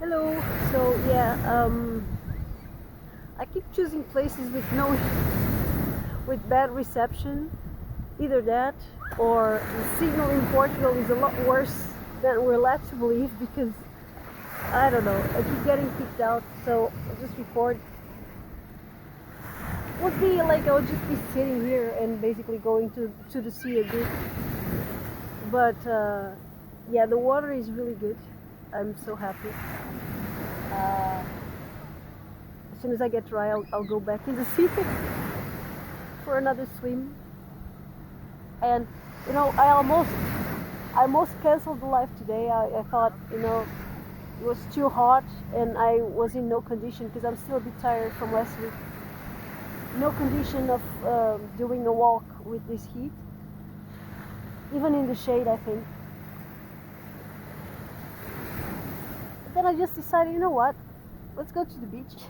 Hello. So yeah, I keep choosing places with no with bad reception. Either that, or the signal in Portugal is a lot worse than we're led to believe because I don't know. I keep getting kicked out, so I'll just record. Would be like I would just be sitting here and basically going to the sea a bit. But yeah, the water is really good. I'm so happy. Uh, as soon as I get dry, I'll go back in the sea for another swim. And you know, I almost canceled the live today. I thought, it was too hot and I was in no condition because I'm still a bit tired from last week. No condition of doing a walk with this heat, even in the shade, I think. But then I just decided, you know what? Let's go to the beach.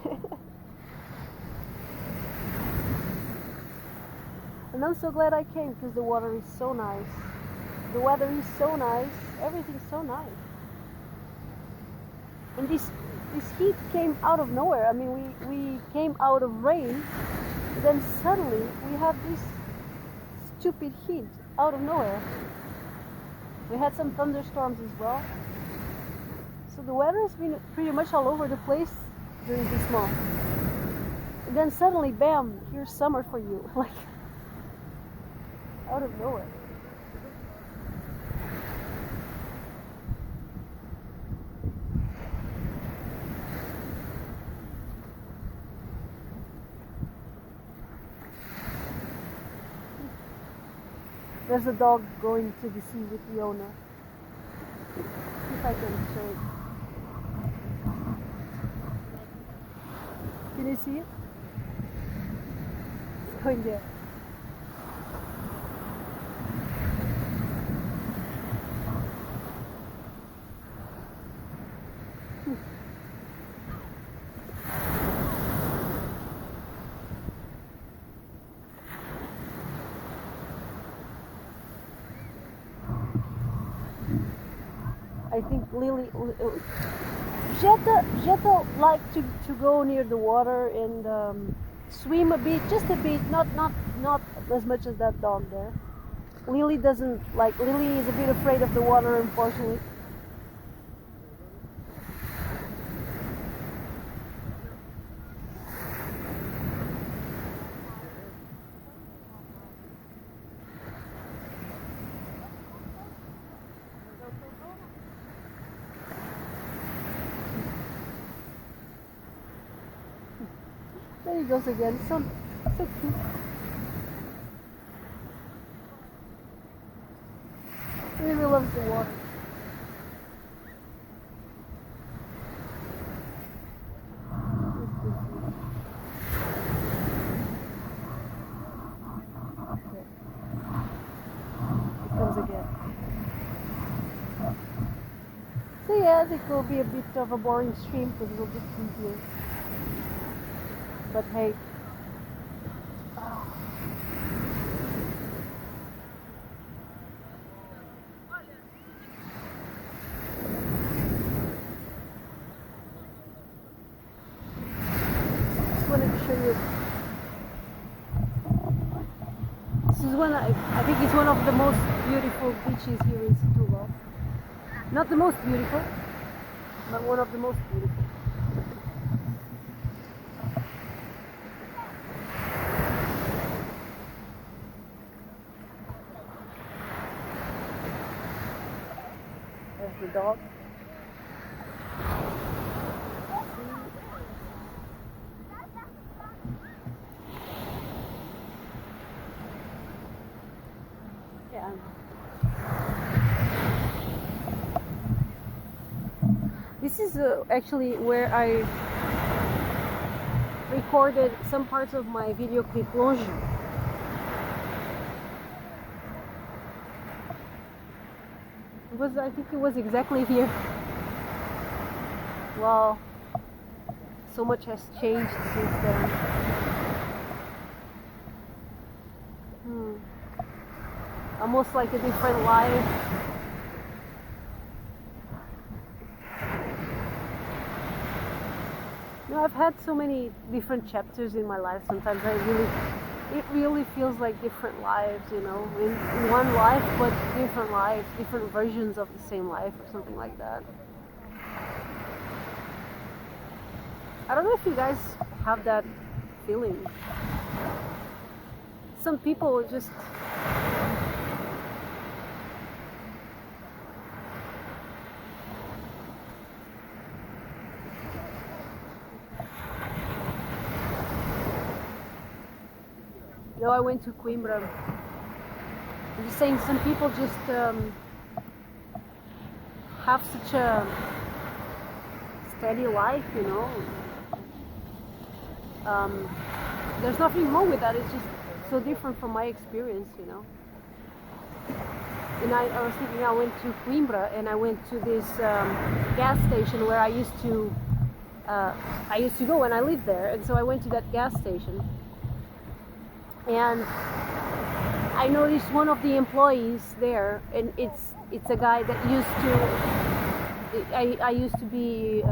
And I'm so glad I came because the water is so nice. The weather is so nice. Everything's so nice. And this heat came out of nowhere. I mean, we came out of rain, then suddenly we have this stupid heat out of nowhere. We had some thunderstorms as well. So the weather has been pretty much all over the place during this month. And then suddenly, bam, here's summer for you. Like, out of nowhere. There's a dog going to the sea with the owner. If I can show it. Can you see it? It's going there. I think Jetta like to go near the water and swim a bit, just a bit, not as much as that dog there. Lily doesn't like. Lily is a bit afraid of the water, unfortunately. There he goes again. So cute. He really loves the water. Okay. It comes again. So yeah, it will be a bit of a boring stream because it'll just be here. But hey. Just wanted to show you. This is I think it's one of the most beautiful beaches here in Setúbal. Not the most beautiful, but one of the most beautiful. There's the dog. Yeah. This is actually where I recorded some parts of my video clip Longe. I think it was exactly here. Wow, so much has changed since then. Almost like a different life. I've had so many different chapters in my life. Sometimes it really feels like different lives, in one life, but different lives, different versions of the same life, or something like that. I don't know if you guys have that feeling. Some people just I went to Coimbra. I'm just saying, some people just have such a steady life, There's nothing wrong with that. It's just so different from my experience, And I was thinking, I went to Coimbra and I went to this gas station where I used to go when I lived there, and so I went to that gas station. And I noticed one of the employees there, and it's a guy that I used to be.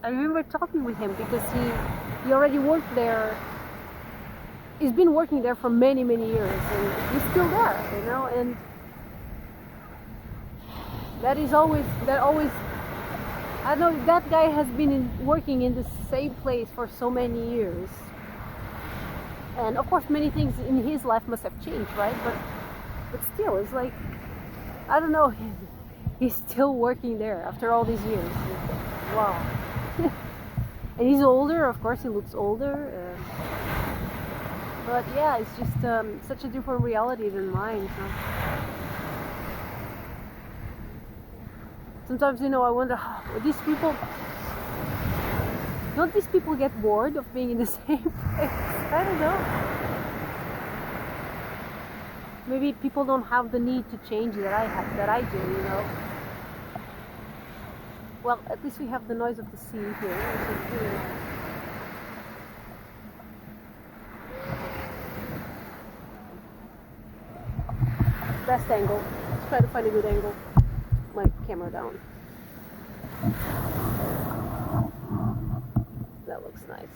I remember talking with him because he already worked there. He's been working there for many years, and he's still there, And that always. I know that guy has been working in the same place for so many years. And of course, many things in his life must have changed, right? But still, it's like, I don't know, he's still working there after all these years. Wow. And he's older, of course, he looks older. But yeah, it's just such a different reality than mine. So. Sometimes, I wonder, don't these people get bored of being in the same place? I don't know. Maybe people don't have the need to change that I do, Well, at least we have the noise of the sea here, which is really nice. Best angle. Let's try to find a good angle. My camera down. That looks nice.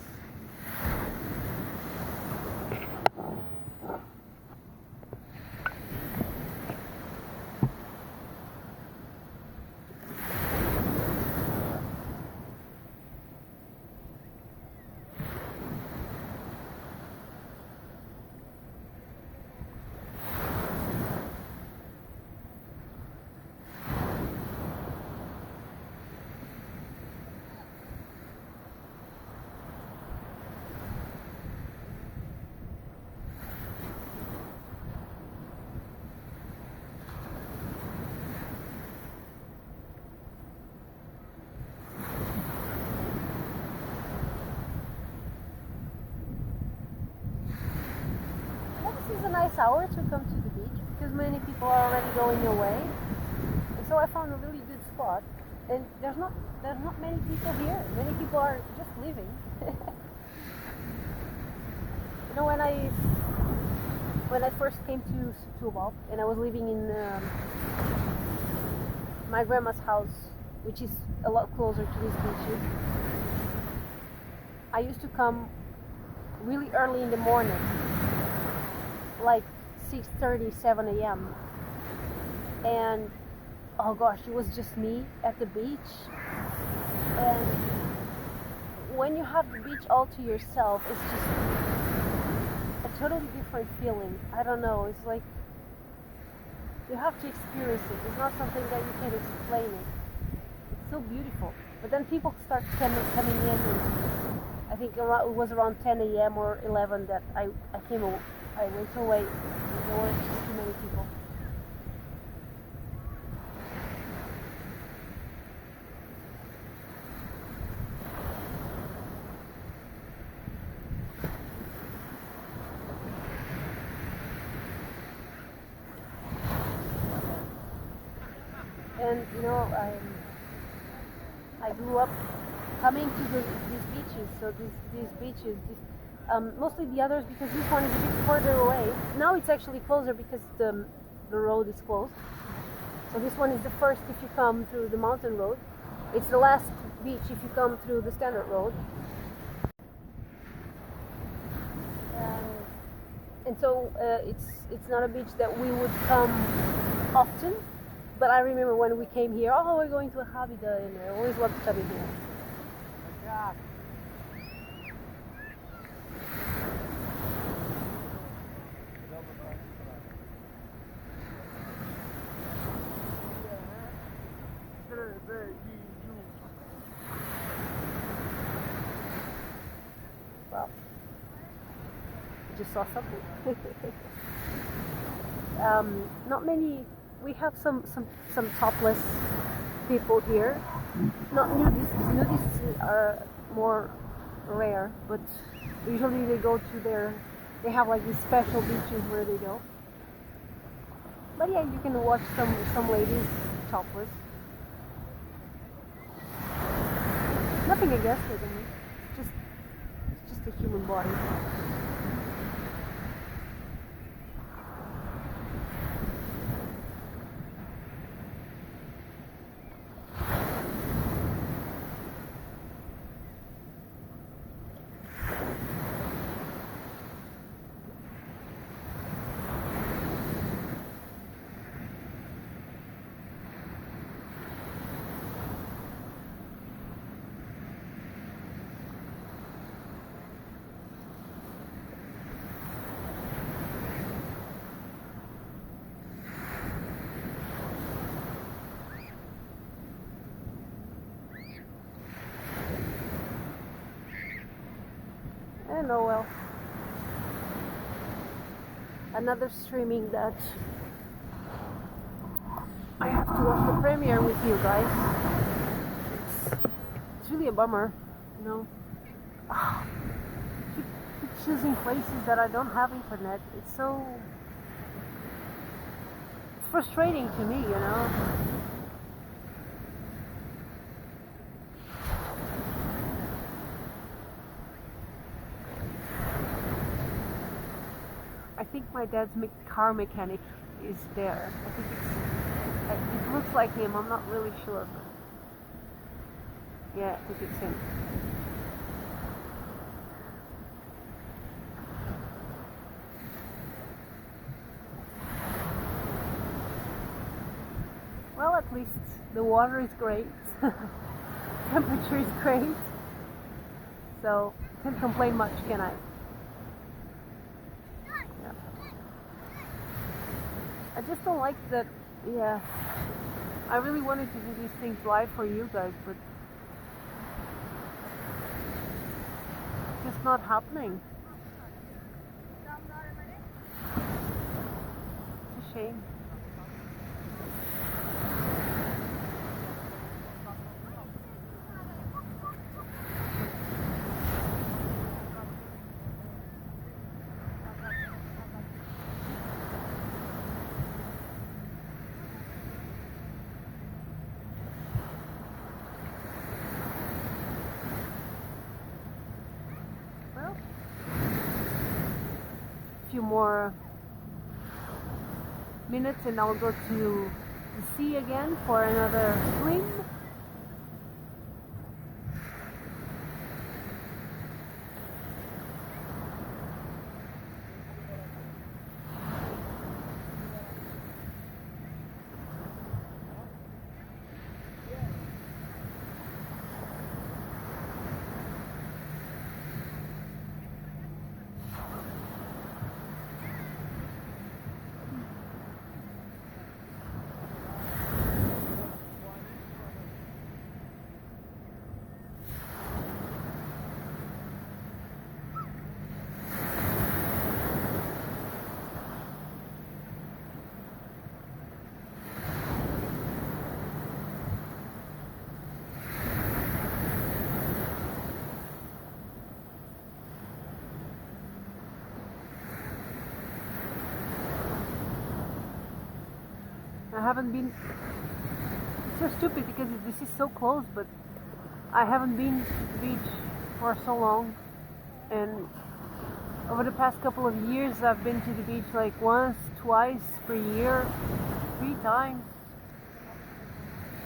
This is a nice hour to come to the beach because many people are already going away, and so I found a really good spot. And there's not many people here. Many people are just leaving. When I first came to Setúbal and I was living in my grandma's house, which is a lot closer to these beaches, I used to come really early in the morning, like 6:30, 7 a.m. And oh gosh, it was just me at the beach. And when you have the beach all to yourself, it's just a totally different feeling. I don't know, it's like you have to experience it. It's not something that you can explain it. It's so beautiful. But then people start coming in, and I think it was around 10 a.m. or 11 that I went away. There were just too many people. And I grew up coming to these beaches. So these beaches, mostly the others, because this one is a bit further away. Now it's actually closer because the road is closed. So this one is the first if you come through the mountain road. It's the last beach if you come through the standard road. And so it's not a beach that we would come often, but I remember when we came here, oh, we're going to Arrábida, and I always loved coming here. Well, just saw something. Not many. We have some topless people here. Not nudists. Nudists are more rare, but usually they go to their. They have like these special beaches where they go. But yeah, you can watch some ladies topless. Nothing against it, I mean, it's just a human body. And oh well. Another streaming that I have to watch the premiere with you guys. It's really a bummer, you know. Keep choosing places that I don't have internet. It's frustrating to me, you know. I think my dad's car mechanic is there. I think it looks like him. I'm not really sure. But yeah, I think it's him. Well, at least the water is great. Temperature is great. So, can't complain much, can I? I just don't like that, yeah. I really wanted to do these things live for you guys, but it's just not happening. It's a shame. Few more minutes and I'll go to the sea again for another swim. I haven't been, it's so stupid because this is so close, but I haven't been to the beach for so long, and over the past couple of years I've been to the beach like once, twice per year, 3 times,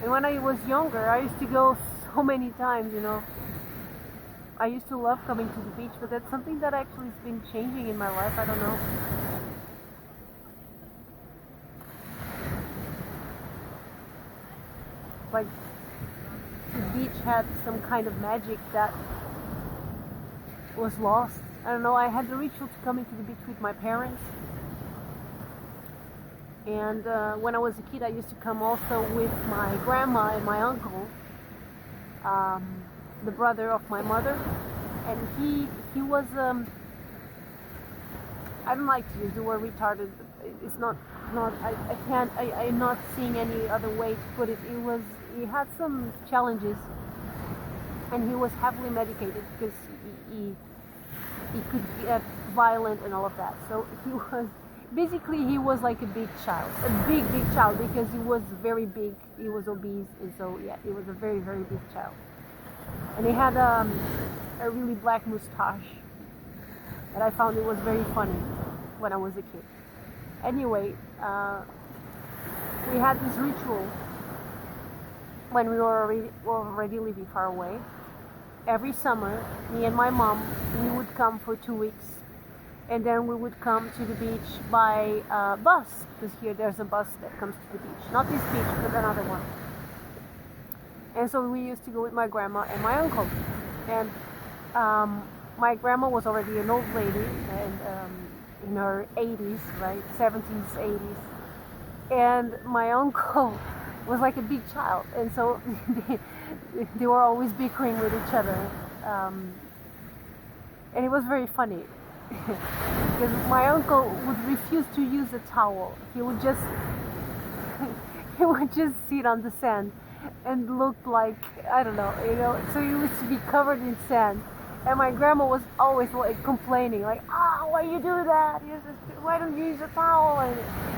And when I was younger, I used to go so many times, I used to love coming to the beach, but that's something that actually has been changing in my life. I don't know. Like, the beach had some kind of magic that was lost. I don't know, I had the ritual to come into the beach with my parents. And when I was a kid, I used to come also with my grandma and my uncle, the brother of my mother. And he was, I don't like to use the word retarded. It's not I'm not seeing any other way to put it. He had some challenges, and he was heavily medicated because he could get violent and all of that. So he was like a big child, because he was very big. He was obese, and so yeah, he was a very, very big child. And he had a really black mustache, and I found it was very funny when I was a kid. Anyway, we had this ritual when we were already living far away. Every summer, me and my mom, we would come for 2 weeks, and then we would come to the beach by bus, because here there's a bus that comes to the beach. Not this beach, but another one. And so we used to go with my grandma and my uncle. And my grandma was already an old lady, and in her 80s, right, 70s, 80s. And my uncle was like a big child, and so they were always bickering with each other. And it was very funny, because my uncle would refuse to use a towel. He would just sit on the sand and look like, I don't know, so he used to be covered in sand. And my grandma was always like complaining, like, why you do that? Why don't you use a towel?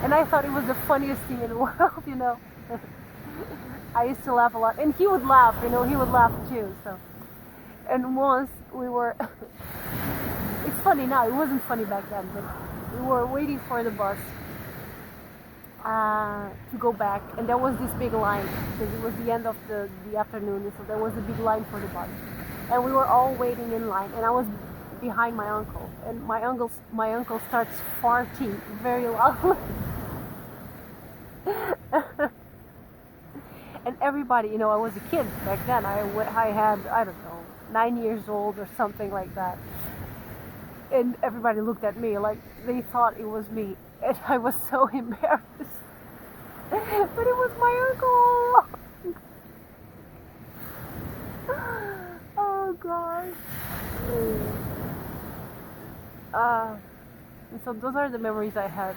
And I thought it was the funniest thing in the world, I used to laugh a lot, and he would laugh, he would laugh too. So, and once we were, it's funny now, it wasn't funny back then, but we were waiting for the bus to go back, and there was this big line, because it was the end of the afternoon, so there was a big line for the bus. And we were all waiting in line, and I was behind my uncle, and my uncle starts farting very loudly. And everybody, I was a kid back then. I had, I don't know, 9 years old or something like that. And everybody looked at me like they thought it was me, and I was so embarrassed. But it was my uncle. Oh gosh. And so those are the memories I had,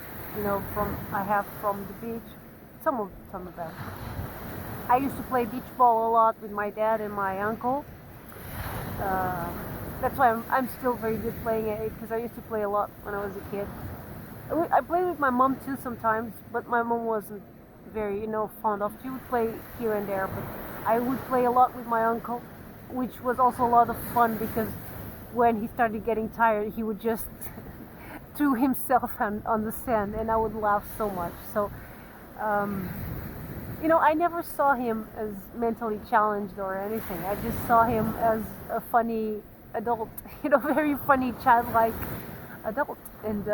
from the beach. Some of them. I used to play beach ball a lot with my dad and my uncle. That's why I'm still very good playing it, because I used to play a lot when I was a kid. I played with my mom too sometimes, but my mom wasn't very, fond of. She would play here and there, but I would play a lot with my uncle, which was also a lot of fun, because when he started getting tired, he would just threw himself on the sand, and I would laugh so much. So, I never saw him as mentally challenged or anything. I just saw him as a funny adult, very funny, childlike adult. And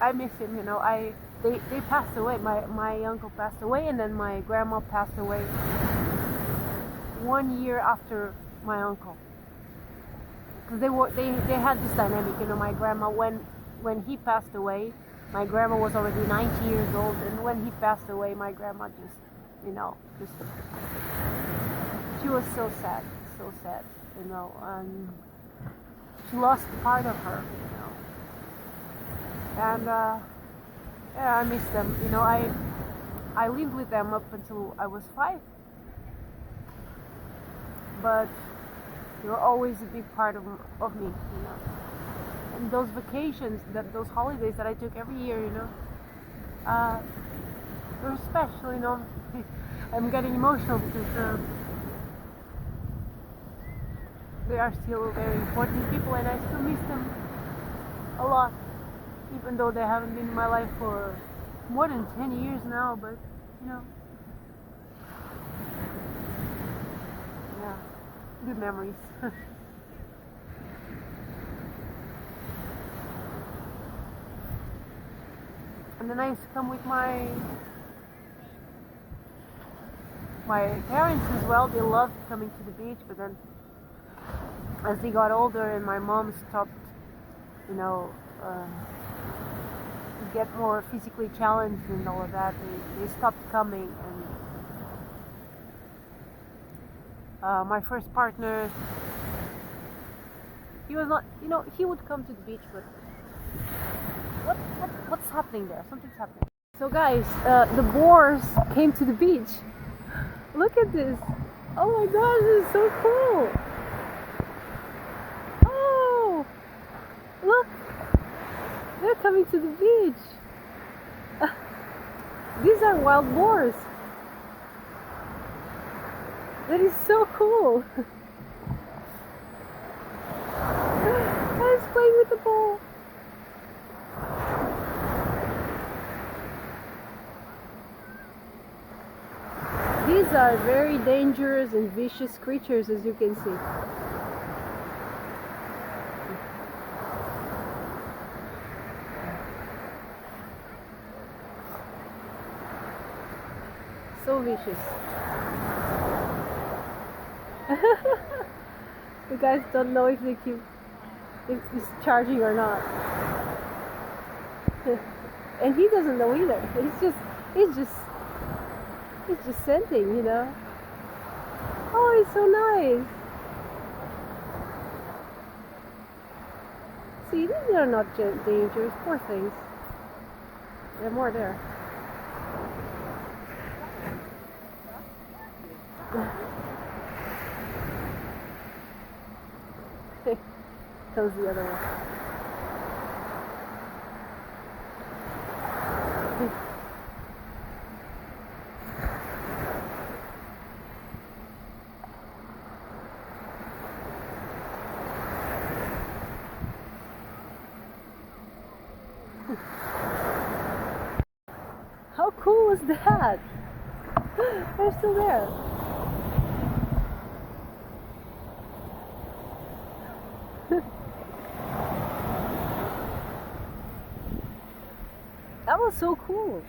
I miss him, they passed away. My uncle passed away, and then my grandma passed away 1 year after my uncle. Because they had this dynamic, my grandma, when he passed away, my grandma was already 90 years old, and when he passed away, my grandma just she was so sad, and she lost part of her, and yeah, I miss them, I lived with them up until I was 5, but they were always a big part of me, And those vacations, those holidays that I took every year, they're special, I'm getting emotional because they are still very important people, and I still miss them a lot, even though they haven't been in my life for more than 10 years now, but, good memories. And then I used to come with my parents as well. They loved coming to the beach, but then as they got older and my mom stopped, you know, get more physically challenged and all of that, they stopped coming. And my first partner, he was not, you know, he would come to the beach, but what's happening there? Something's happening. So guys, the boars came to the beach. Look at this. Oh my gosh, this is so cool. Oh, look. They're coming to the beach. These are wild boars. That is so cool. I was playing with the ball. These are very dangerous and vicious creatures, as you can see. So vicious. You guys don't know if if it's charging or not. And he doesn't know either. He's just scenting, you know. Oh, it's so nice. See, these are not dangerous. Poor things. There are more there. Comes the other one. How cool was that? They're still there. That was so cool.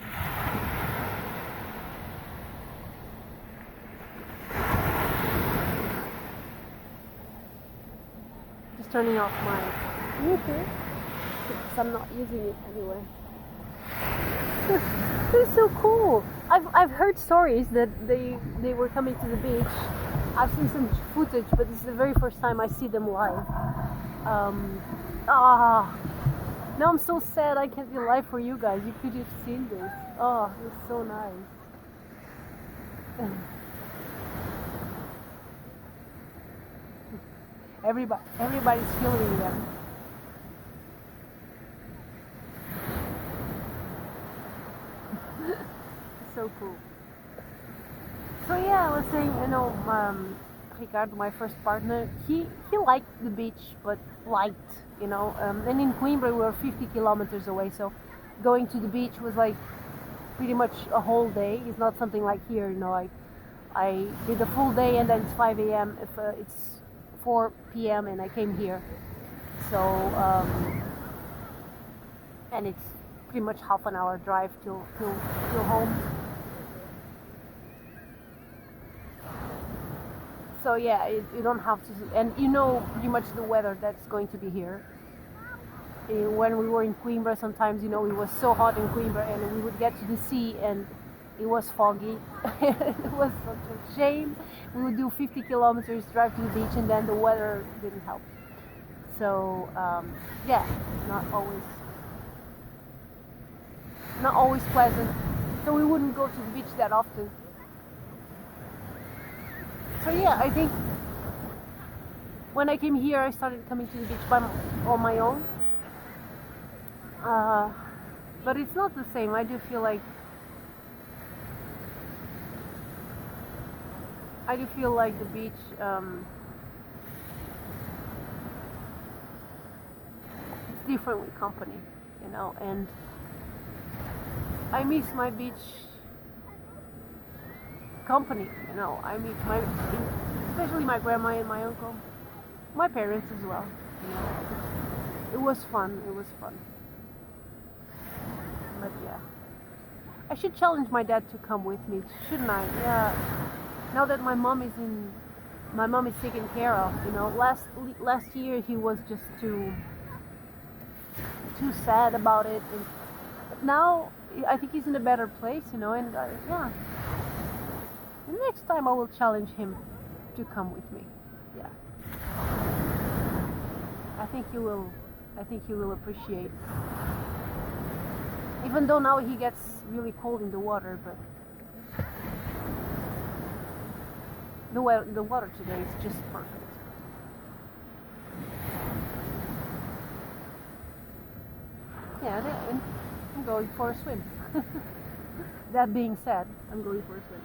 Just turning off my meter because I'm not using it anyway. This is so cool. I've heard stories that they were coming to the beach. I've seen some footage, but this is the very first time I see them live. Now I'm so sad I can't be live for you guys. You could have seen this. Oh, it's so nice. Everybody's filming them. So cool. So yeah, I was saying, you know, Ricardo, my first partner, he liked the beach, but you know, and in Coimbra we were 50 kilometers away, so going to the beach was like pretty much a whole day. It's not something like here, you know, I did a full day and then it's 5 a.m. if it's 4 p.m. and I came here. So, and it's pretty much half an hour drive till home. So yeah, you don't have to, and you know pretty much the weather that's going to be here. When we were in Coimbra, sometimes, you know, it was so hot in Coimbra and we would get to the sea and it was foggy. It was such a shame. We would do 50 kilometers, drive to the beach, and then the weather didn't help. So yeah, not always pleasant. So we wouldn't go to the beach that often. So yeah, I think when I came here, I started coming to the beach on my own. But it's not the same. I do feel like the beach it's different with company, you know, and I miss my beach company, you know. I miss especially my grandma and my uncle, my parents as well. You know, it was fun. It was fun. But yeah, I should challenge my dad to come with me, shouldn't I? Yeah. Now that my mom is taken care of. You know, last year he was just too sad about it, and but now I think he's in a better place. You know, and yeah, the next time I will challenge him to come with me. Yeah, I think he will. I think he will appreciate. Even though now he gets really cold in the water, but the water today is just perfect. Yeah, and I'm going for a swim. That being said, I'm going for a swim.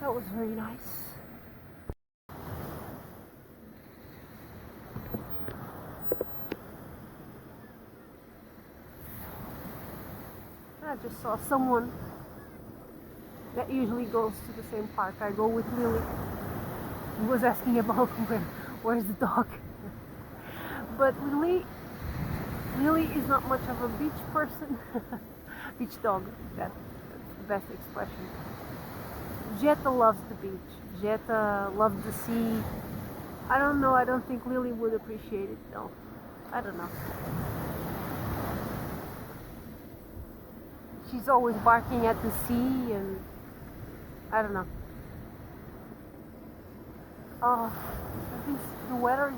That was very nice. I just saw someone that usually goes to the same park. I go with Lily. He was asking about where's the dog. But Lily is not much of a beach person. Beach dog, that's the best expression. Jetta loves the beach. Jetta loves the sea. I don't know, I don't think Lily would appreciate it though. I don't know. She's always barking at the sea and I don't know. Oh, the water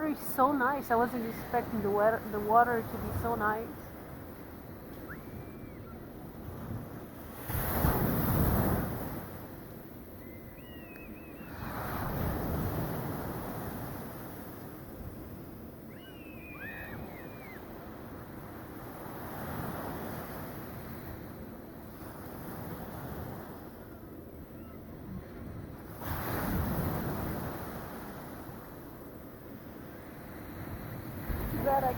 is so nice. I wasn't expecting the water to be so nice. That I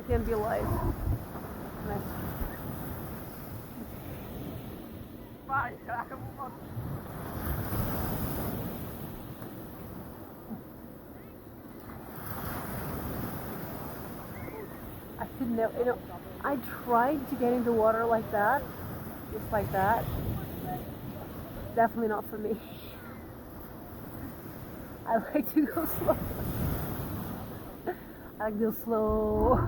can't be alive. I could never, I tried to get in the water like that, just like that. Definitely not for me. I like to go slow. I like to go slow.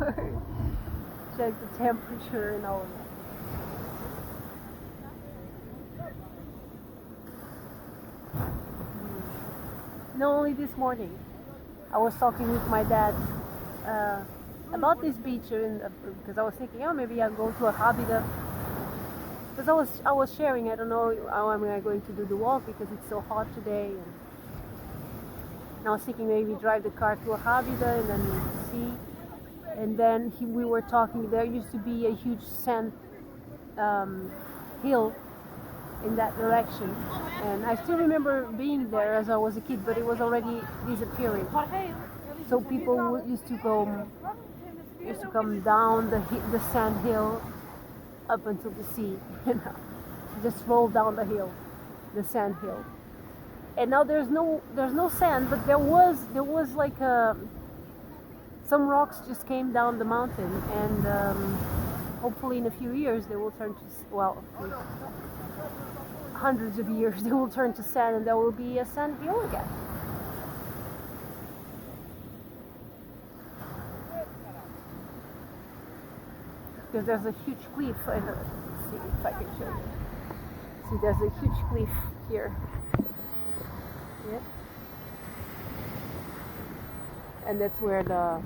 Check the temperature and all of that. No, only this morning. I was talking with my dad about this beach because I was thinking, oh, maybe I'll go to Arrábida. Because I was sharing, I don't know how am I going to do the walk because it's so hot today. And I was thinking maybe drive the car to Arrábida and then see. And then we were talking, there used to be a huge sand hill in that direction. And I still remember being there as I was a kid, but it was already disappearing. So people used to come down the sand hill up until the sea, just roll down the hill, the sand hill. And now there's no sand, but there was like some rocks just came down the mountain, and hopefully in a few years they will turn to hundreds of years they will turn to sand, and there will be a sand hill again. Because there's a huge cliff. Let's see if I can show you. See, there's a huge cliff here. Yep. And that's where the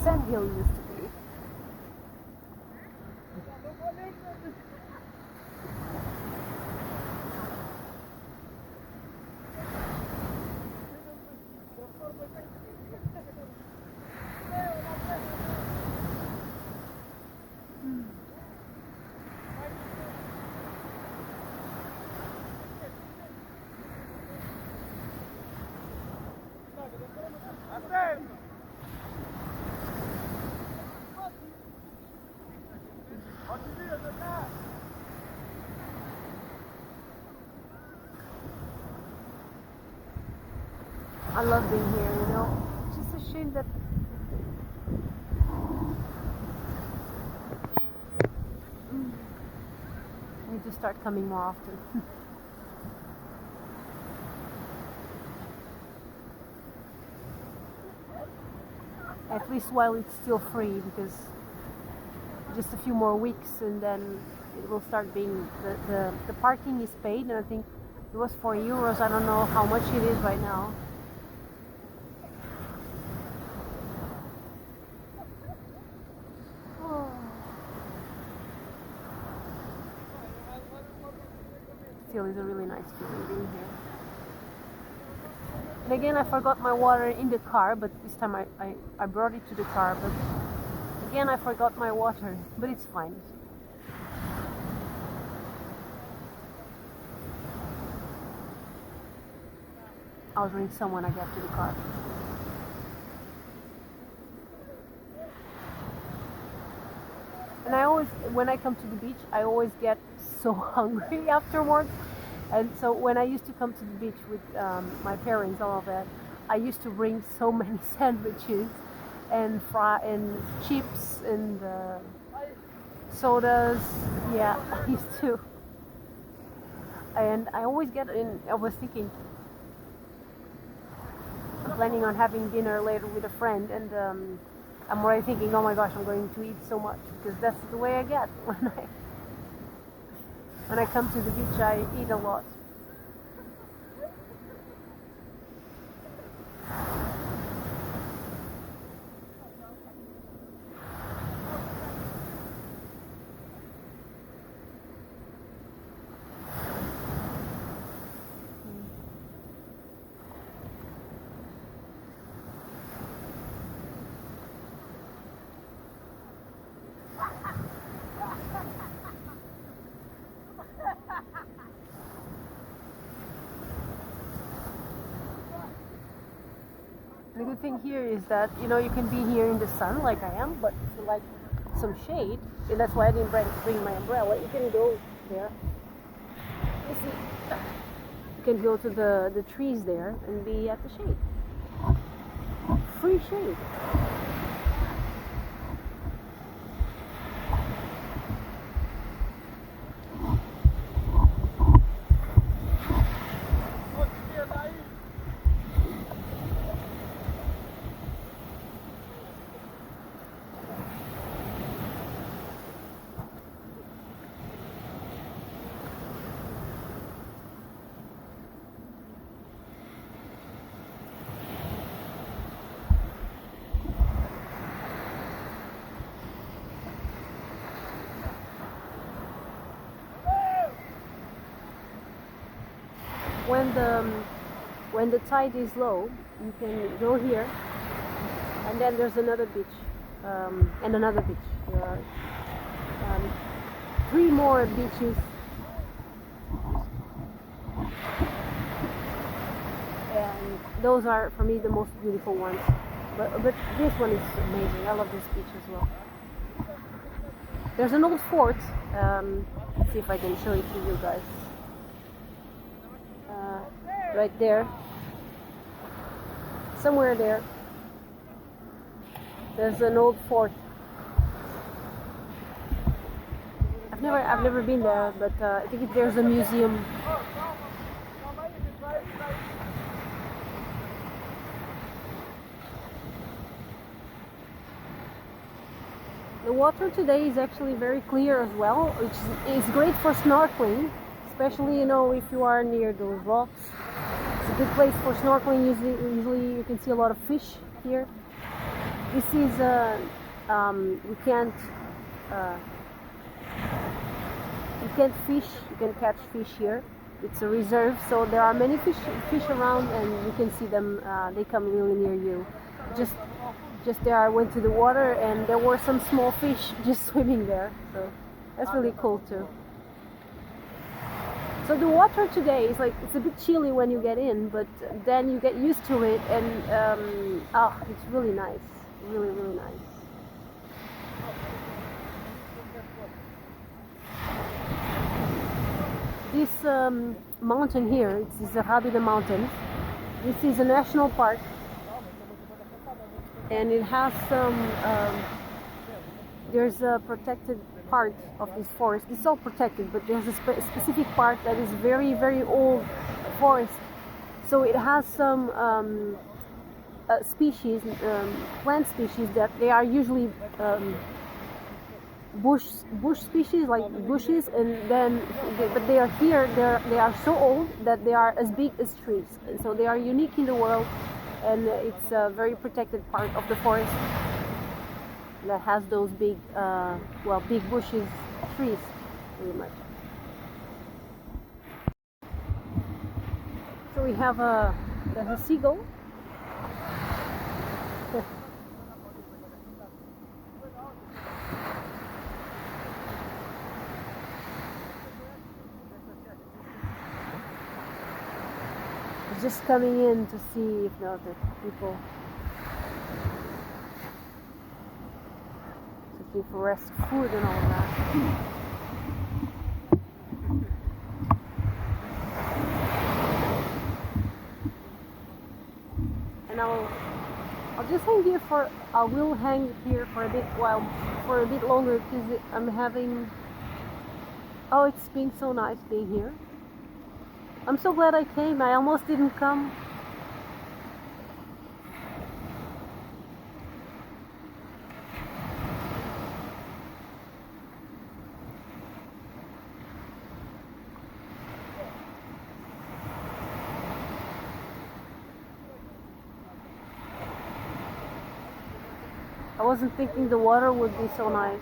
sand hill used to be. I love being here, you know. It's just a shame that I need to start coming more often. At least while it's still free, because just a few more weeks and then it will start being the parking is paid, and I think it was €4. I don't know how much it is right now. Still is a really nice feeling being here. And again, I forgot my water in the car, but this time I brought it to the car, but again I forgot my water, but it's fine. I'll bring some when I get to the car. And I always, when I come to the beach, I always get so hungry afterwards. And so when I used to come to the beach with my parents, all of that, I used to bring so many sandwiches and chips and sodas. Yeah, I used to. And I always get in. I was thinking, I'm planning on having dinner later with a friend, and I'm already thinking, oh my gosh, I'm going to eat so much, because that's the way I get when I come to the beach. I eat a lot. The good thing here is that, you know, you can be here in the sun like I am, but if you like some shade, and that's why I didn't bring my umbrella, you can go there. You see, you can go to the trees there and be at the shade. Free shade. When the tide is low, you can go here, and then there's another beach, and another beach. There are 3 more beaches, and those are for me the most beautiful ones. But this one is amazing. I love this beach as well. There's an old fort. Let's see if I can show it to you guys. Right there, somewhere there, there's an old fort. I've never been there, but I think there's a museum. The water today is actually very clear as well, which is great for snorkeling, especially, you know, if you are near those rocks. It's a good place for snorkeling. Usually you can see a lot of fish here. This is you can't fish. You can catch fish here. It's a reserve, so there are many fish around, and you can see them. They come really near you. Just there, I went to the water, and there were some small fish just swimming there. So that's really cool too. So the water today is like, it's a bit chilly when you get in, but then you get used to it, and it's really nice, really nice. This mountain here, it's the Arrábida mountain. This is a national park, and it has some. There's a protected part of this forest. It's all protected, but there's a specific part that is very old forest. So it has some species, plant species that they are usually bush species, like bushes, and then but they are here. They are so old that they are as big as trees, and so they are unique in the world, and it's a very protected part of the forest that has those big, big bushes, trees, pretty much. So we have a There's a seagull. It's just coming in to see if not the people looking for rest food and all that. And I'll just hang here I will hang here for a bit longer because I'm having, oh, it's been so nice being here. I'm so glad I came. I almost didn't come. I wasn't thinking the water would be so nice.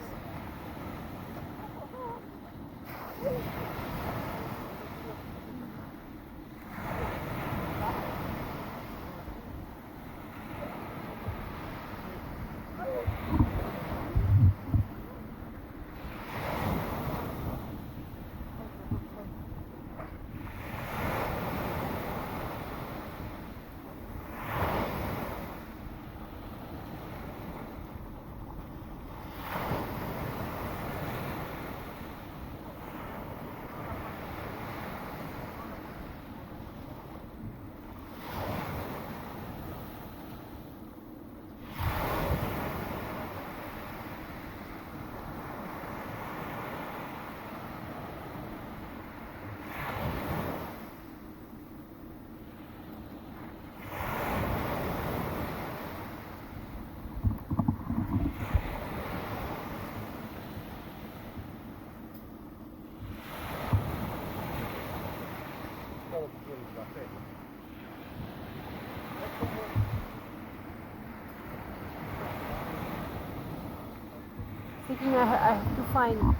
Thinking I have to find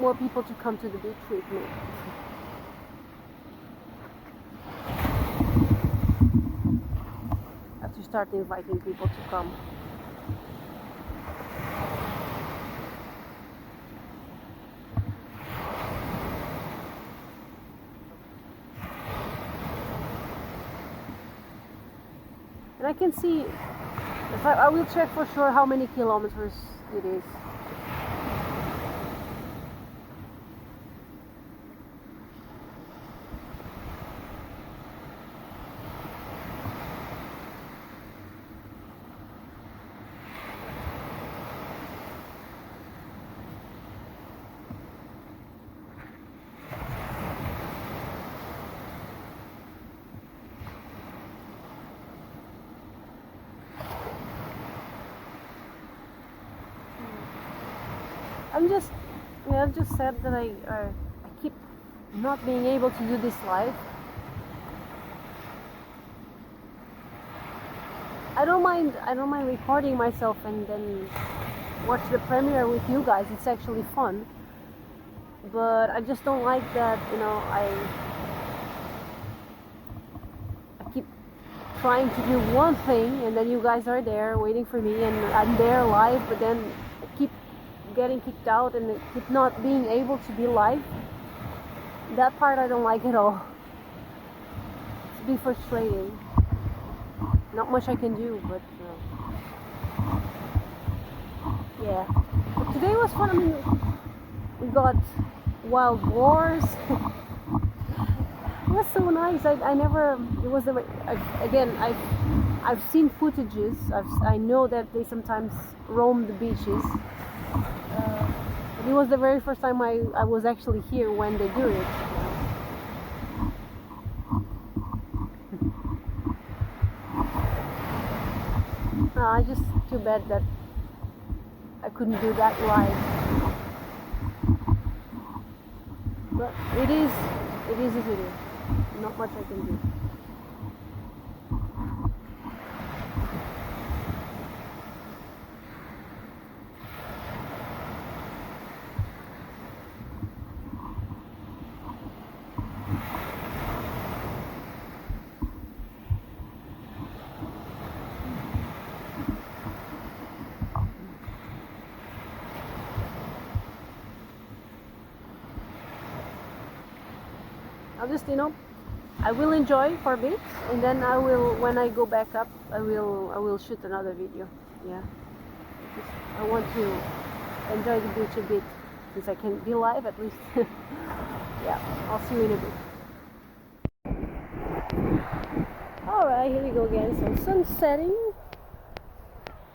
more people to come to the beach with me. I have to start inviting people to come. And I can see, I will check for sure how many kilometers it is. I'm just sad that I keep not being able to do this live. I don't mind recording myself and then watch the premiere with you guys. It's actually fun. But I just don't like that, I keep trying to do one thing and then you guys are there waiting for me and I'm there live, but then I keep getting kicked out and keep not being able to be live. That part I don't like at all. It's a bit frustrating. Not much I can do, but yeah. But today was fun. I mean, we got wild boars. It was so nice. I never. It was again. I've seen footages. I know that they sometimes roam the beaches. But it was the very first time I was actually here when they do it. I just too bad that I couldn't do that live. But it is as it is. Not much I can do. I'll just, I will enjoy for a bit, and then I will, when I go back up, I will shoot another video. Yeah, I want to enjoy the beach a bit, since I can be live at least. Yeah, I'll see you in a bit. Alright, here we go again. So sun setting.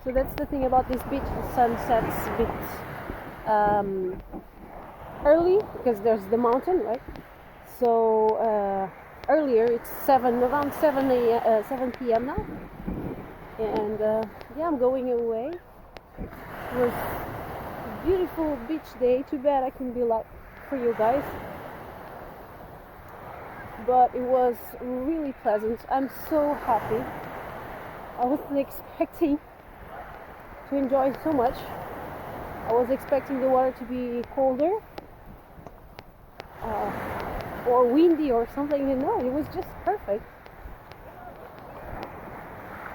So that's the thing about this beach, the sun sets a bit early, because there's the mountain, right? So earlier, it's around 7 p.m. now, and yeah, I'm going away. It was a beautiful beach day. Too bad I couldn't be live for you guys, but it was really pleasant. I'm so happy. I wasn't expecting to enjoy so much. I was expecting the water to be colder or windy or something. No, it was just perfect.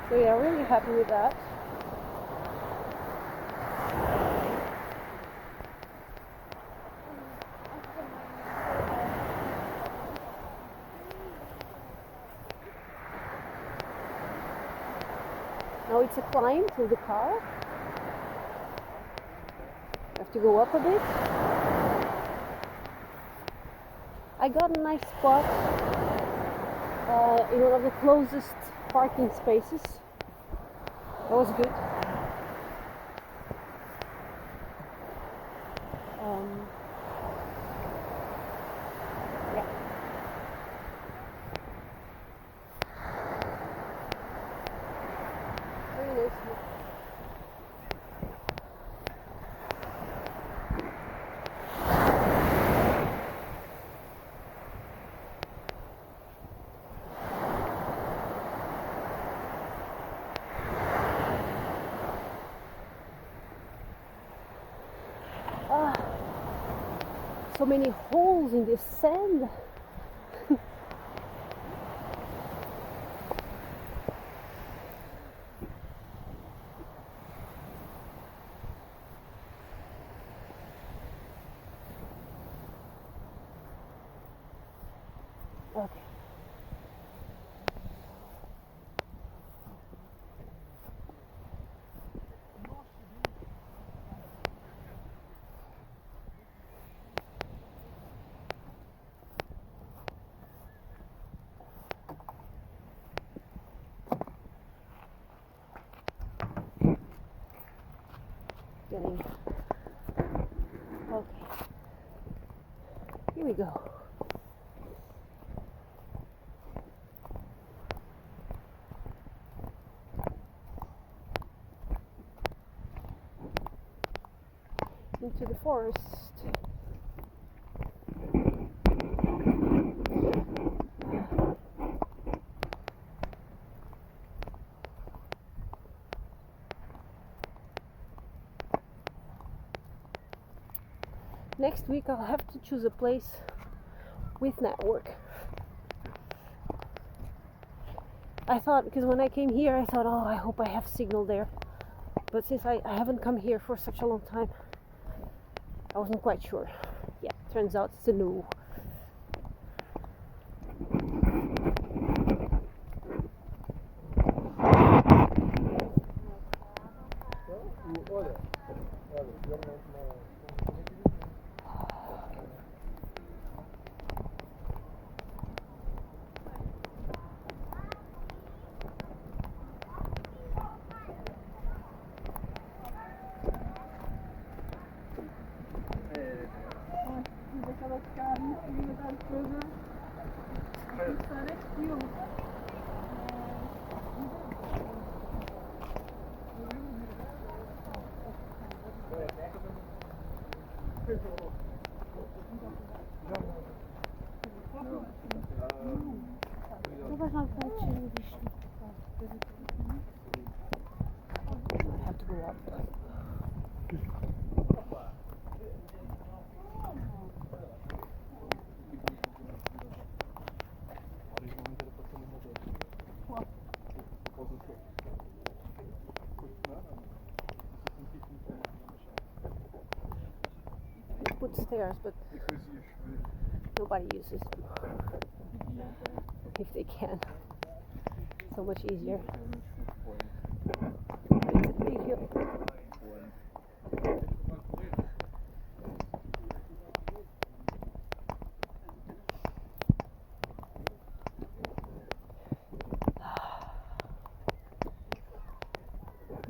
So yeah, really happy with that. Now it's a climb to the car. I have to go up a bit. I got a nice spot in one of the closest parking spaces. That was good. Yeah. Very nice. So many holes in this sand. Okay. Getting okay. Here we go. Into the forest. Next week I'll have to choose a place with network. I thought, because when I came here I thought, oh, I hope I have signal there. But since I haven't come here for such a long time, I wasn't quite sure. Yeah, turns out it's a no. I have to go up. Put stairs, but nobody uses them. if they can. So much easier. It's a big hill.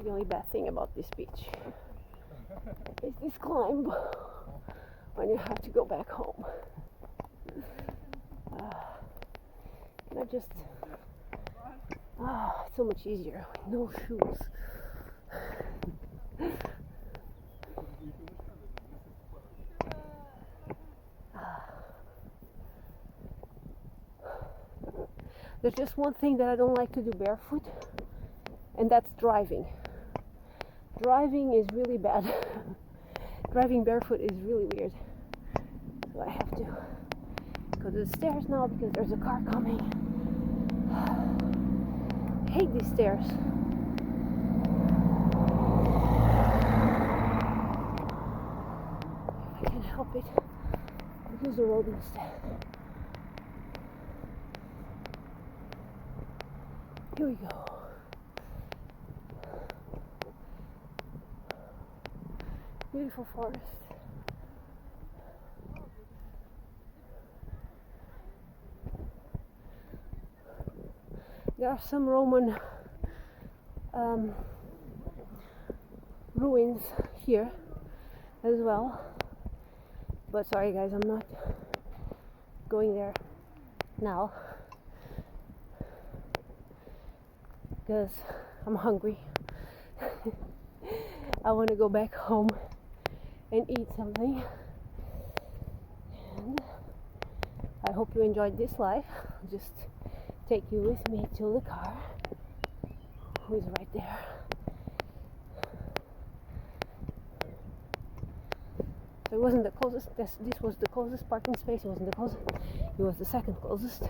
The only bad thing about this beach is this climb when you have to go back home. And it's so much easier with no shoes. There's just one thing that I don't like to do barefoot, and that's driving. Driving is really bad. Driving barefoot is really weird. So I have to go to the stairs now because there's a car coming. I hate these stairs. If I can help it, I'll use the road instead. Here we go. Beautiful forest. There are some Roman ruins here as well, but sorry guys, I'm not going there now because I'm hungry. I want to go back home and eat something, and I hope you enjoyed this live. I'll just take you with me to the car, who is right there. So it wasn't the closest, this was the closest parking space. It wasn't the closest, it was the second closest.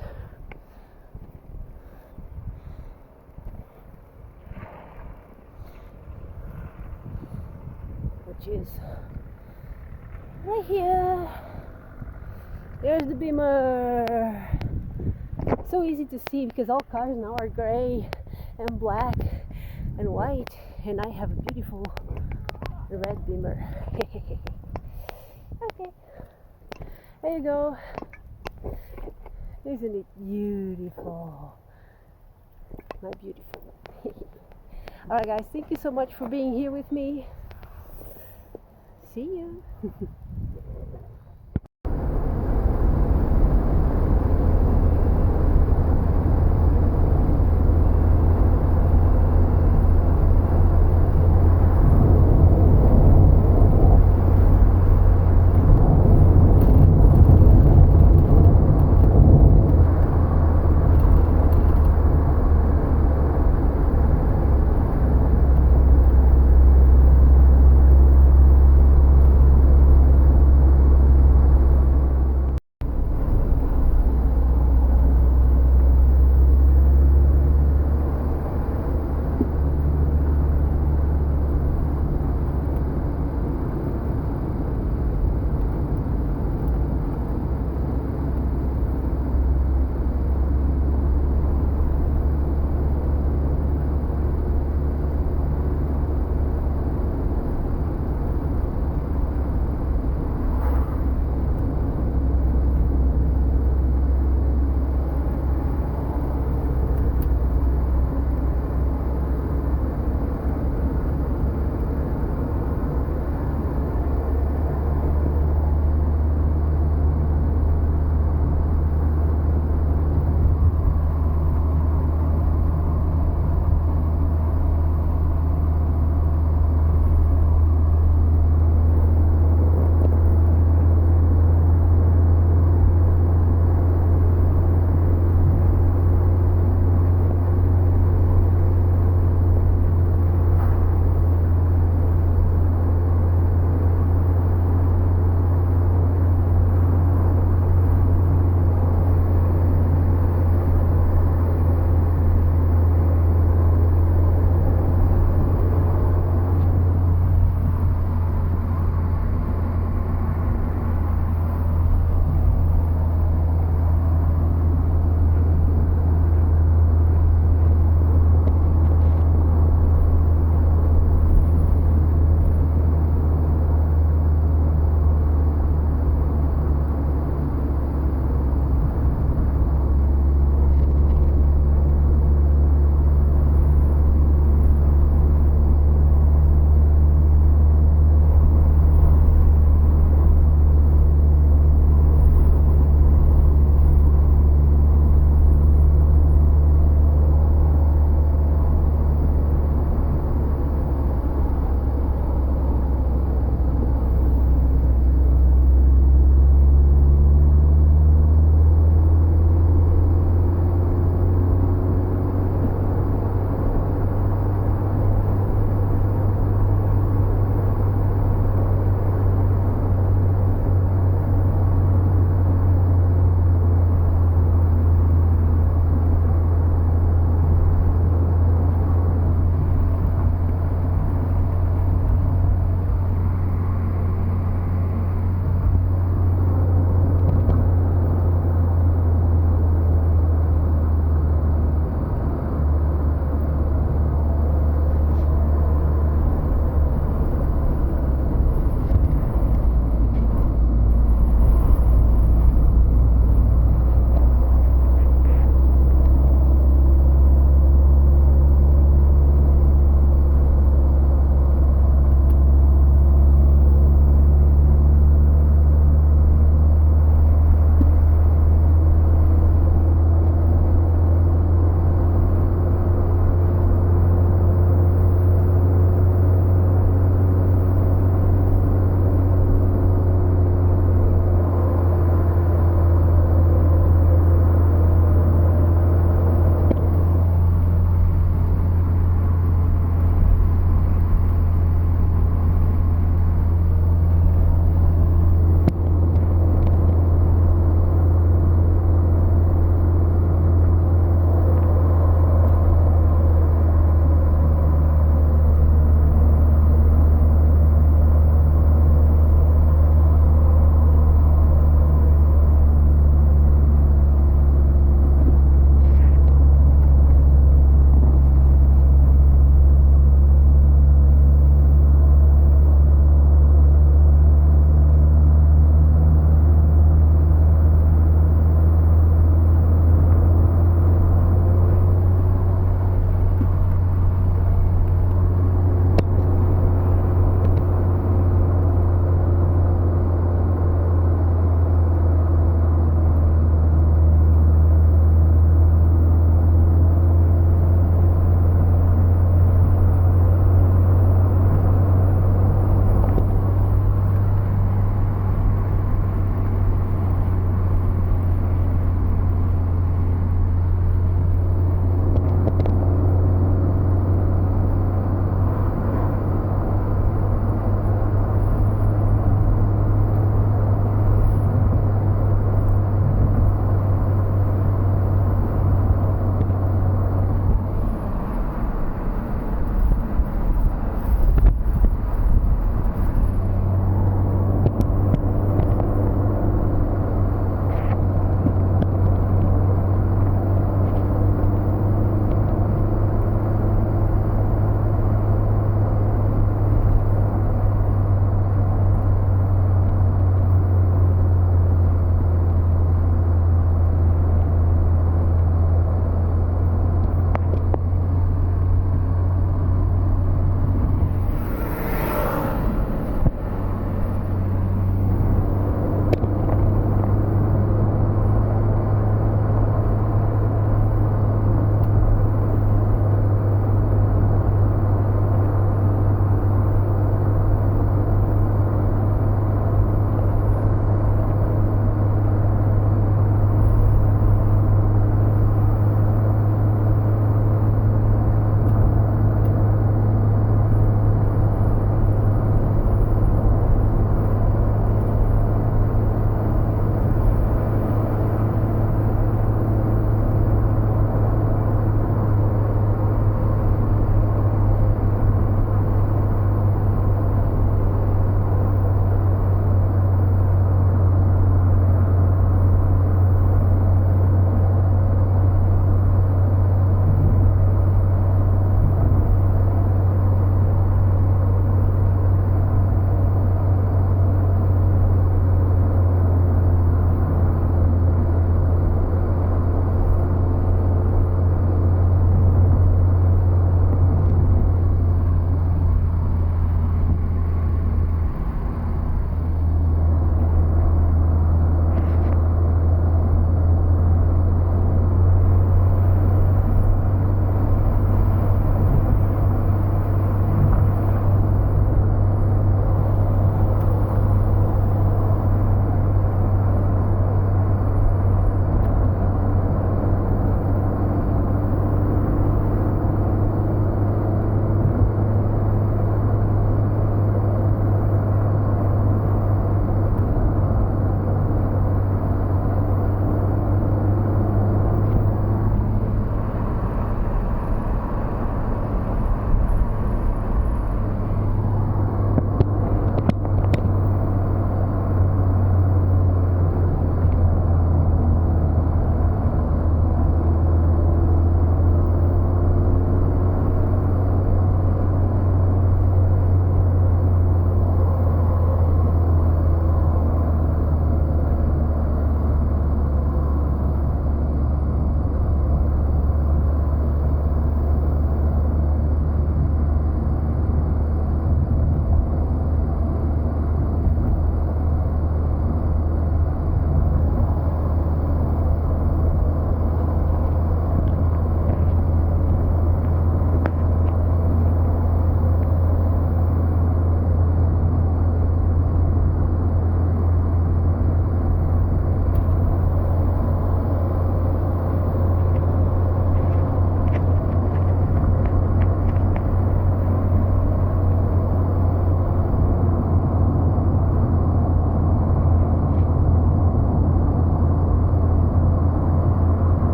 Which is right here. There's the Beamer. So easy to see because all cars now are gray and black and white, and I have a beautiful red Beamer. Okay, there you go. Isn't it beautiful? My beautiful. Alright guys, thank you so much for being here with me. See you.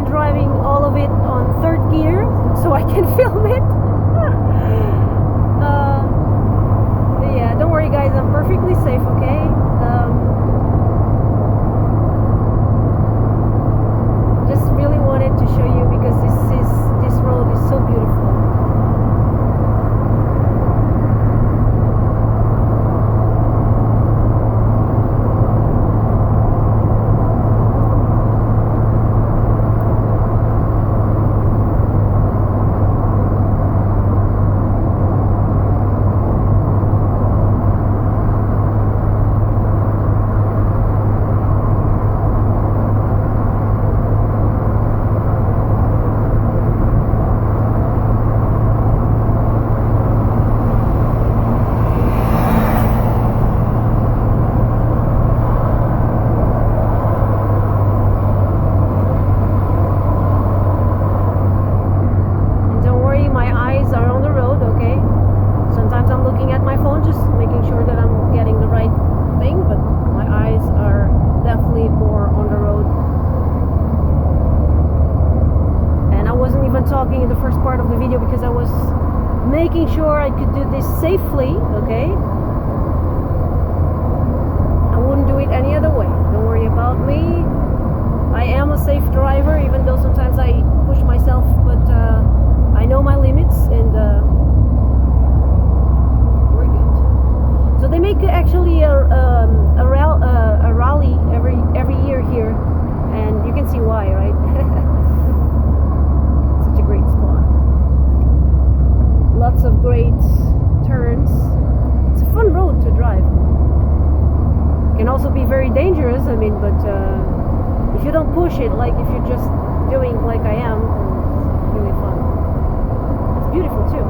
driving all of it on third gear so I can film it. Yeah, don't worry guys, I'm perfectly safe, okay? Just really wanted to show you because this road is so beautiful. Talking in the first part of the video because I was making sure I could do this safely, okay? I wouldn't do it any other way. Don't worry about me. I am a safe driver, even though sometimes I push myself, but I know my limits, and we're good. So they make actually a rally every year here, and you can see why, right? Lots of great turns. It's a fun road to drive. It can also be very dangerous, I mean, but if you don't push it, like if you're just doing like I am, it's really fun. It's beautiful too.